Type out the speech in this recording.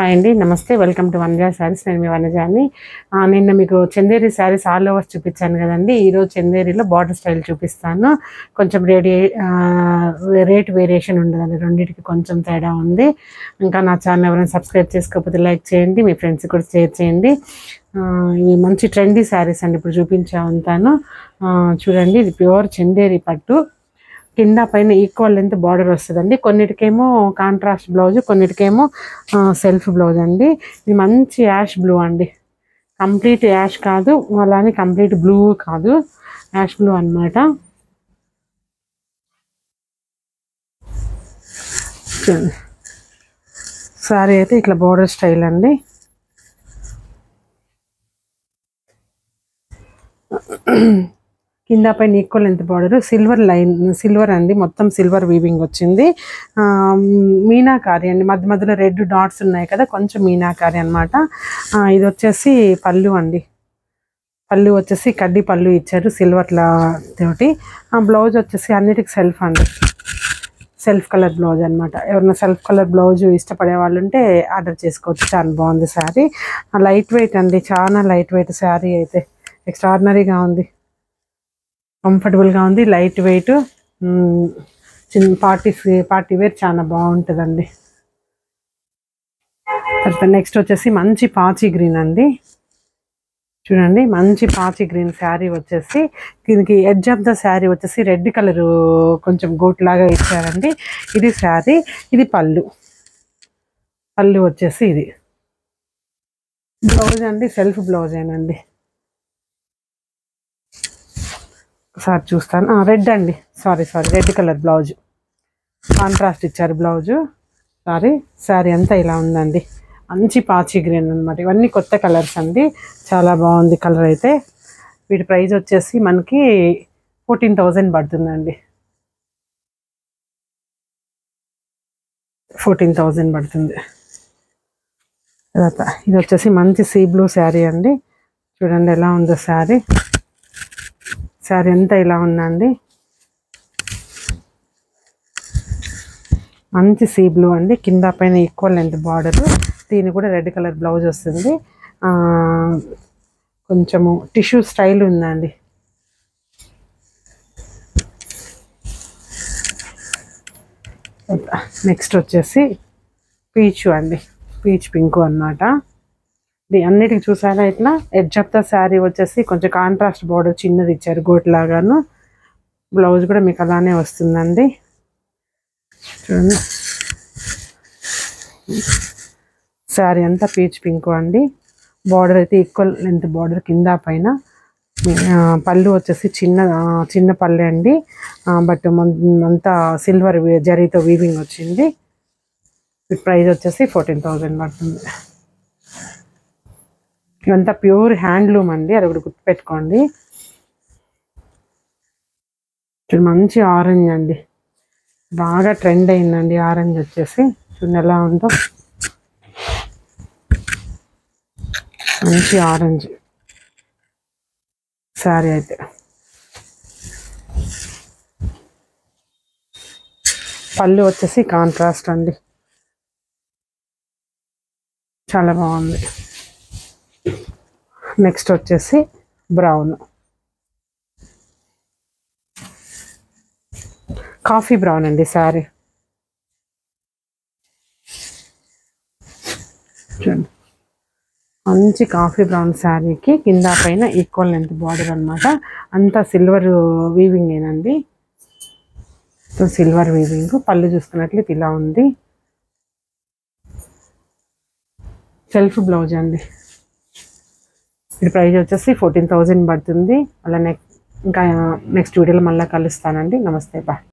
Hi అండి, నమస్తే. Welcome to Vanaja saris. నేను మీ వనజాని. నిన్న మీకు చందేరి శారీస్ ఆల్ ఓవర్స్ చూపించాను కదండి. ఈరోజు చందేరిలో బార్డర్ స్టైల్ చూపిస్తాను. కొంచెం రేట్ వేరియేషన్ ఉండదండి, రెండింటికి కొంచెం తేడా ఉంది. ఇంకా నా ఛానల్ ఎవరైనా సబ్స్క్రైబ్ చేసుకోకపోతే లైక్ చేయండి, మీ ఫ్రెండ్స్ కూడా షేర్ చేయండి. ఇవి మంచి ట్రెండీ శారీస్ అండి. ఇప్పుడు చూపించాను. చూడండి, ఇది ప్యూర్ చందేరి పట్టు. కింద పైన ఈక్వల్ లెంత్ బార్డర్ వస్తుందండి. కొన్నిటికేమో కాంట్రాస్ట్ బ్లౌజ్, కొన్నిటికేమో సెల్ఫ్ బ్లౌజ్ అండి. ఇది మంచి యాష్ బ్లూ అండి. కంప్లీట్ యాష్ కాదు, అలానే కంప్లీట్ బ్లూ కాదు, యాష్ బ్లూ అన్నమాట. సారీ అయితే ఇట్లా బార్డర్ స్టైల్ అండి. కింద పైన ఈక్వల్ లెంత్ బార్డర్, సిల్వర్ అండి, మొత్తం సిల్వర్ వీవింగ్ వచ్చింది. మీనాకారి అండి, మధ్య మధ్యలో రెడ్ డాట్స్ ఉన్నాయి కదా, కొంచెం మీనాకారి అనమాట. ఇది వచ్చేసి పళ్ళు అండి. పళ్ళు వచ్చేసి కడ్డీ పళ్ళు ఇచ్చారు సిల్వర్ల తోటి. బ్లౌజ్ వచ్చేసి అన్నిటికి సెల్ఫ్ అండి, సెల్ఫ్ కలర్ బ్లౌజ్ అనమాట. ఎవరైనా సెల్ఫ్ కలర్ బ్లౌజ్ ఇష్టపడే వాళ్ళు ఉంటే ఆర్డర్ చేసుకోవచ్చు. చాలా బాగుంది శారీ. లైట్ వెయిట్ అండి, చాలా లైట్ వెయిట్ శారీ అయితే ఎక్స్ట్రాడినరీగా ఉంది, కంఫర్టబుల్గా ఉంది, లైట్ వెయిట్, చిన్న పార్టీ వేర్ చాలా బాగుంటుందండి. తర్వాత నెక్స్ట్ వచ్చేసి మంచి పాచి గ్రీన్ అండి. చూడండి, మంచి పాచి గ్రీన్ శారీ వచ్చేసి దీనికి ఎడ్జ్ ఆఫ్ ద శారీ వచ్చేసి రెడ్ కలర్ కొంచెం గోట్ లాగా ఇచ్చారండి. ఇది శారీ, ఇది పళ్ళు వచ్చేసి ఇది బ్లౌజ్ అండి, సెల్ఫ్ బ్లౌజేనండి. ఒకసారి చూస్తాను. రెడ్ అండి, sorry red colour blouse, contrast ఇచ్చారు బ్లౌజు. శారీ అంతా ఇలా ఉందండి. మంచి పాచి గ్రీన్ అనమాట. ఇవన్నీ కొత్త కలర్స్ అండి, చాలా బాగుంది కలర్ అయితే. వీటి ప్రైస్ వచ్చేసి మనకి 14,000 పడుతుందండి. 14,000 పడుతుంది. తర్వాత ఇది వచ్చేసి మంచి సీ బ్లూ శారీ అండి. చూడండి ఎలా ఉందో శారీ అంతా ఇలా ఉందండి. మంచి సీ బ్లూ అండి. కింద పైన ఈక్వల్ లెంత్ బార్డర్, దీని కూడా రెడ్ కలర్ బ్లౌజ్ వస్తుంది. కొంచెము టిష్యూ స్టైల్ ఉందండి. నెక్స్ట్ వచ్చేసి పీచు అండి, పీచ్ పింక్ అన్నమాట. అన్నిటికి చూసారా ఇట్లా ఎడ్జ్ ఆఫ్ ద శారీ వచ్చేసి కొంచెం కాంట్రాస్ట్ బార్డర్ చిన్నది ఇచ్చారు గోట్ లాగాను. బ్లౌజ్ కూడా మీకు అలానే వస్తుందండి. చూడండి, శారీ అంతా పీచ్ పింక్ అండి. బార్డర్ అయితే ఈక్వల్ లెంత్ బార్డర్ కింద పైన. పళ్ళు వచ్చేసి చిన్న పళ్ళు అండి, బట్ అంతా సిల్వర్ జరీతో వీవింగ్ వచ్చింది. ప్రైస్ వచ్చేసి 14,000 పడుతుంది. ఇదంతా ప్యూర్ హ్యాండ్లూమ్ అండి, అది ఒకటి గుర్తుపెట్టుకోండి. మంచి ఆరెంజ్ అండి, బాగా ట్రెండ్ అయిందండి ఆరెంజ్ వచ్చేసి. చూడండి ఎలా ఉందో, మంచి ఆరెంజ్ శారీ అయితే. పళ్ళు వచ్చేసి కాంట్రాస్ట్ అండి, చాలా బాగుంది. నెక్స్ట్ వచ్చేసి బ్రౌన్, కాఫీ బ్రౌన్ అండి శారీ. చూడండి, మంచి కాఫీ బ్రౌన్ శారీకి కింద పైన ఈక్వల్ లెంత్ బార్డర్ అనమాట. అంతా సిల్వర్ వీవింగ్ ఏనండి, సిల్వర్ వీవింగ్. పళ్ళు చూసుకున్నట్లయితే ఇలా ఉంది, సెల్ఫ్ బ్లౌజ్ అండి. ఇది ప్రైస్ వచ్చేసి 14,000 పడుతుంది. అలా ఇంకా నెక్స్ట్ వీడియోలో మళ్ళీ కలుస్తానండి. నమస్తే, బాయ్.